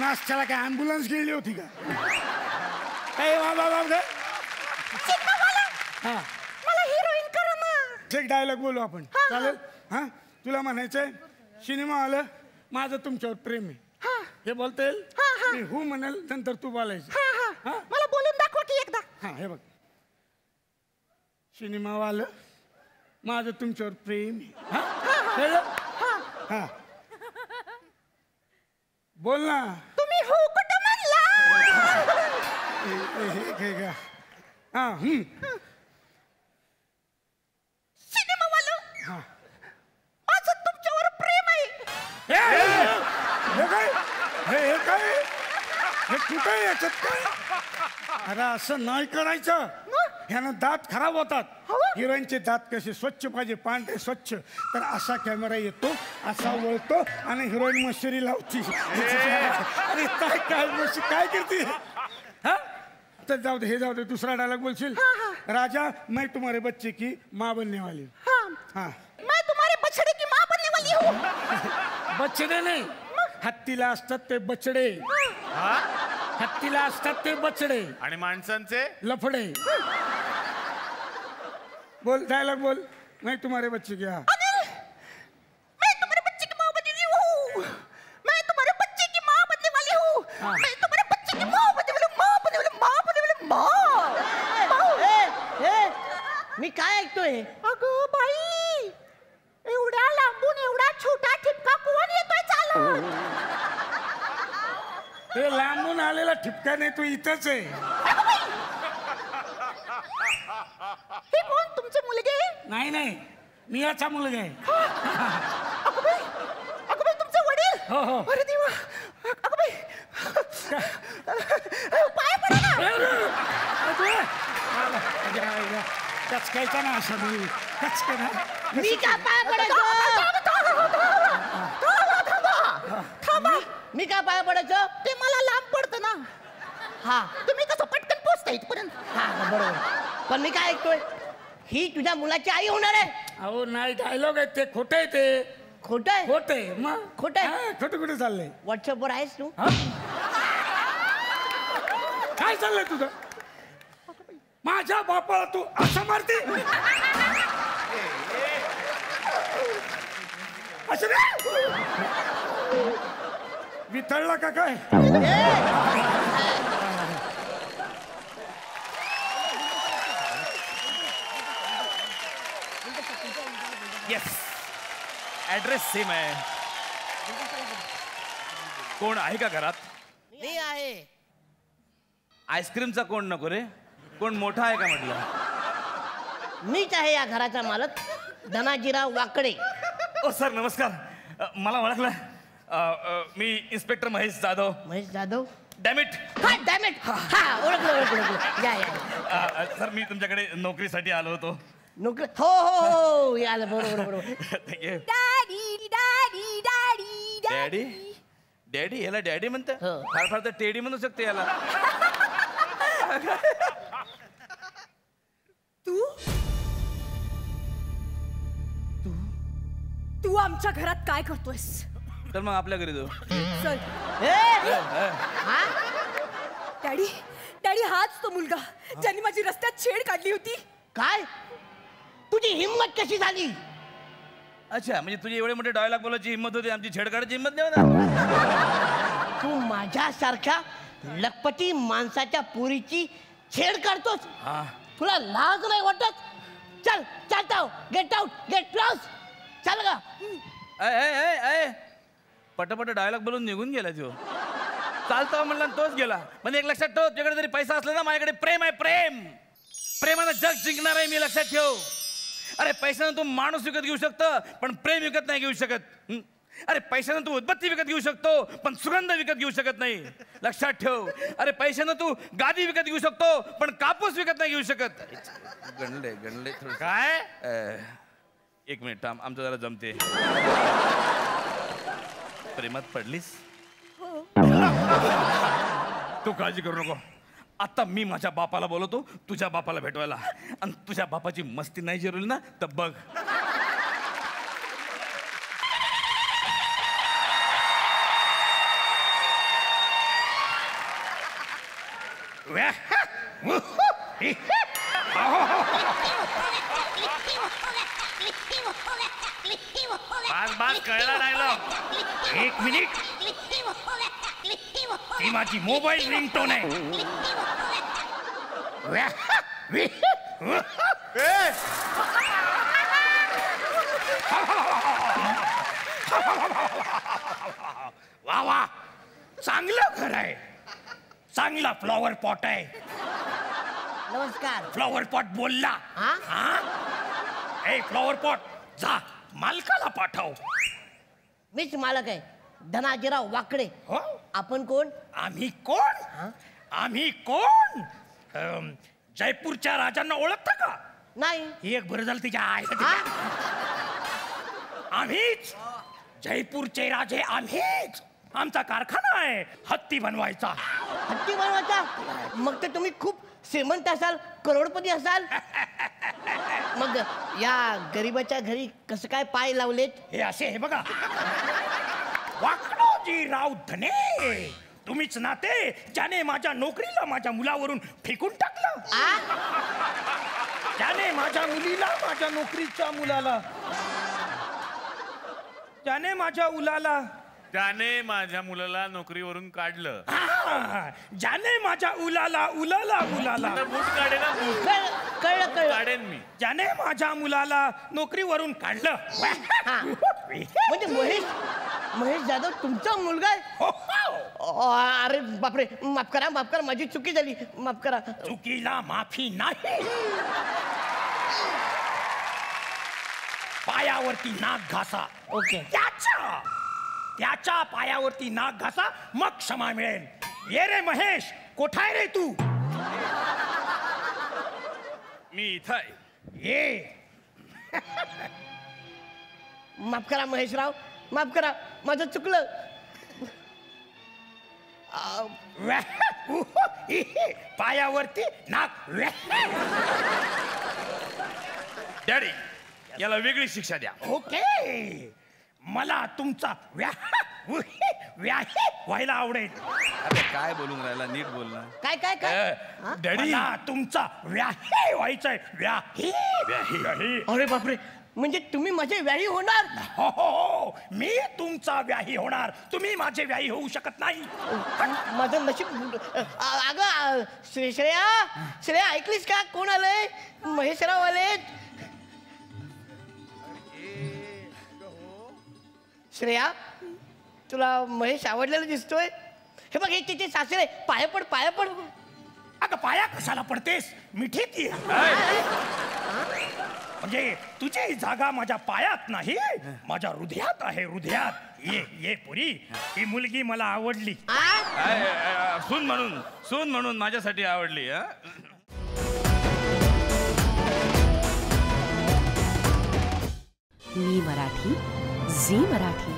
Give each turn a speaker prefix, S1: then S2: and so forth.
S1: नाश्त्याला काय ॲम्ब्युलन्स गेली होती का? काय
S2: मला हिरोईन करा ना.
S1: एक डायलॉग बोलू आपण, चालेल? हा, तुला म्हणायचंय सिनेमा आलं माझं तुमच्यावर प्रेम आहे, हे बोलता येईल? मी हो म्हणाल नंतर तू बोलायचं.
S2: मला बोलून दाखवा की एकदा.
S1: हा, हे बघ, सिनेमा आलं माझं तुमच्यावर प्रेम आहे. हा, बोल ना.
S2: तुम्ही हो कुठं म्हणला?
S1: हा,
S2: सिनेमा वालं माझं तुमच्यावर प्रेम आहे.
S1: हे काय हे कुठे याच्यात काय? अरे असं नाही करायचं, ह्यानं दात खराब होतात. हिरोईनचे दात कसे स्वच्छ पाहिजे, पांढरे स्वच्छ. तर असा कॅमेरा येतो, असा वळतो आणि हिरोईन मशिरी लावती. अरे काय काय मशी काय करते? हा, तर जाऊ दे, हे जाऊ दे. दुसरा डायलॉग बोलशील? राजा मैं तुम्हारे बच्चे की माँ बनने वाली हूँ. हाँ,
S2: मैं तुम्हारे बछड़े की माँ बनने वाली हूँ.
S1: बछडे नाही, हत्तीला असतात ते बछडे. हत्तीला असतात ते बछडे
S3: आणि माणसांचे
S1: लफडे. बोल, डायलॉग बोल. मैं तुम्हारे बच्चे की. हाँ,
S2: मैं तुम्हारे बच्चे की माँ बनने वाली हूँ. मैं तुम्हारे बच्चे की माँ बनने वाली हूँ. मैं तुम्हारे बच्चे की माँ बनने वाली हूँ. माँ बनने वाली, माँ बनने वाली, माँ.
S4: मी काय ऐकतोय?
S2: अगं बाई, एवढ्या लांबून एवढा छोटा ठिपका कोण येतोय चालत?
S1: ते लांबून आलेला ठिपका नाही, तू इथंच आहे.
S2: हे कोण, तुमचे मुलगे?
S1: नाही नाही, मी याचा मुलगा आहे.
S2: अगं बाई, तुमचे वडील?
S1: हो हो.
S2: अरे देवा, अगं बाई, पाय पडा ना.
S1: कचकायचा ना असा मी, कचका ना.
S4: मी का पाय पडायचं?
S2: थांबा.
S4: मी का पाय पडायचं?
S2: ते मला लांब पडतं ना.
S4: हा
S2: तुम्ही कसं पटकन पोचता इथपर्यंत?
S4: हा बरोबर. पण मी काय ऐकतोय, ही तुझ्या मुलाची आई होणार आहे?
S1: अहो नाही, डायलॉग आहेत ते, खोटं आहे ते.
S4: खोट आहे?
S1: खोटं आहे मग.
S4: खोटं आहे?
S1: खोटं कुठे चाललंय?
S4: व्हॉट्सअपवर आहेस तू?
S1: काय चाललंय तुझं? माझ्या बापाला तू असं मारते? असं वितळला का काय?
S3: येस, ऍड्रेस सेम आहे. कोण आहे का घरात?
S4: मी आहे.
S3: आईस्क्रीमचा कोण नको रे? कोण मोठा आहे का म्हटलं?
S4: मीच आहे या घराचा मालक, धनाजीराव वाकडे.
S3: ओ सर नमस्कार. मला ओळखलं? मी इन्स्पेक्टर महेश जाधव.
S4: महेश जाधव?
S3: डॅमिट.
S4: हा डॅमेट. हा ओळखलं. या.
S3: सर मी तुमच्याकडे नोकरीसाठी आलो होतो.
S4: नोकरी? हो याला बरोबर.
S3: Thank you.
S2: Daddy daddy daddy
S3: daddy daddy याला डॅडी म्हणतं? फार फार तर टेडी म्हणू शकते याला.
S2: तू आमच्या घरात काय करतोयस?
S3: तर मग आपल्या घरी जाऊ.
S2: चल. डॅडी डॅडी, हाच तो मुलगा ज्यांनी माझी रस्त्यात छेड काढली होती.
S4: काय? तुझी हिम्मत कशी झाली?
S3: अच्छा, म्हणजे तुझी एवढे मोठे डायलॉग बोलायची हिंमत होती, आमची छेड काढायची हिंमत नाही होणार?
S4: तू माझ्यासारख्या लखपती माणसाच्या पोरीची छेड काढतोस? तुला लाज नाही वाटत? चल चालता, गेट आउट, गेट क्लोज. चल गा.
S3: पटापट डायलॉग बोलून निघून गेला तो. चालता म्हणला तोच गेला. म्हणजे एक लक्षात ठेव, तुझ्याकडे जरी पैसा असला ना, माझ्याकडे प्रेम आहे. प्रेमानं जग जिंकणार आहे मी, लक्षात ठेव. अरे पैशानं तू माणूस विकत घेऊ शकतं, पण प्रेम विकत नाही घेऊ शकत. अरे पैशानं तू उदबत्ती विकत घेऊ शकतो, पण सुगंध विकत घेऊ शकत नाही, लक्षात ठेव. अरे पैशानं तू गादी विकत घेऊ शकतो, पण कापूस विकत नाही घेऊ शकत. गणले थोडं काय. एक मिनिट थांब, आमचं जरा जमते. प्रेमात पडलीस? तू काळजी करू नको. आता मी माझ्या बापाला बोलवतो तुझ्या बापाला भेटवायला, आणि तुझ्या बापाची मस्ती नाही जिरवली ना तर बघ. बास बास कळला डायलॉग. 1 मिनिट. ती माझी मोबाईल रिंगटोन आहे. वा वा, चांगलं घर आहे, चांगला फ्लॉवर पॉट आहे.
S4: नमस्कार.
S3: फ्लॉवर पॉट बोलला.
S4: हा?
S3: ए फ्लॉवर पॉट, जा मालकाला पाठव.
S4: मीच मालक आहे, धनाजीराव वाकडे.
S3: हो?
S4: आपण कोण?
S3: आम्ही कोण? आम्ही कोण? जयपूरच्या राजांना ओळखता का?
S4: नाही.
S3: ही एक बरं झालं तिच्या आई. आम्हीच जयपूरचे राजे, आम्हीच. आमचा कारखाना आहे हत्ती बनवायचा.
S4: हत्ती बनवायचा? मग तर तुम्ही खूप श्रीमंत असाल, करोडपती असाल. मग या गरीबाच्या घरी कसं काय पाय लावलेत?
S3: हे असे हे बघा. वाकडोजी राव धने, तुम्हीच नाते ज्याने माझ्या नोकरीला माझ्या मुलावरून फेकून टाकलं. ज्याने माझ्या मुलीला माझ्या नोकरीच्या मुलाला, ज्याने माझ्या उलाला,
S5: त्याने माझ्या मुलाला नोकरीवरून काढलं.
S3: ज्याने माझ्या उलाला उलाला उलाला,
S5: तर बूट काढे ना, बूट
S4: कळलं कळलं.
S5: काढेन मी.
S3: ज्याने माझ्या मुलाला नोकरीवरून काढलं.
S4: म्हणजे महेश जाधव तुमचा मुलगा आहे?
S3: हो, हो.
S4: अरे बापरे, माफ करा माफ करा, माझी चुकी झाली, माफ करा.
S3: चुकीला माफी नाही. पायावरती नाक घासा.
S4: ओके.
S3: त्याच्या पायावरती नाक घासा, मग क्षमा मिळेल. ये रे महेश, कोठाय रे तू?
S5: मी इथं आहे.
S3: ये.
S4: माफ करा महेशराव, माफ करा, माझं चुकलं.
S3: पायावरती नाक.
S5: डॅडी, याला वेगळी शिक्षा द्या.
S3: ओके, मला तुमचा व्याही व्हायला आवडेल.
S5: अरे काय बोलून राहिला, नीट बोल ना.
S4: काय काय काय? हा?
S5: डॅडी,
S3: मला तुमचा व्याही व्हायचंय. व्याही.
S4: अरे बापरे, म्हणजे तुम्ही माझे व्याही होणार?
S3: हो हो हो, मी तुमचा व्याही होणार, तुम्ही माझे व्याही होऊ शकत नाही.
S4: माझं नशीब. अगं श्रेया ऐकलीस का? कोण आलंय? महेशराव आलेत. श्रेया, तुला महेश आवडलेला दिसतोय. हे बघ, हे तिथे सासरे, पाया पड पाया पड.
S3: अगं पाया कशाला पडतेस, मिठीत ये. म्हणजे तुझी जागा माझ्या पायात नाही, माझ्या हृदयात आहे, हृदयात. ये ये पुरी, ही मुलगी मला आवडली.
S5: सून म्हणून माझ्यासाठी आवडली.
S6: मी मराठी, झी मराठी.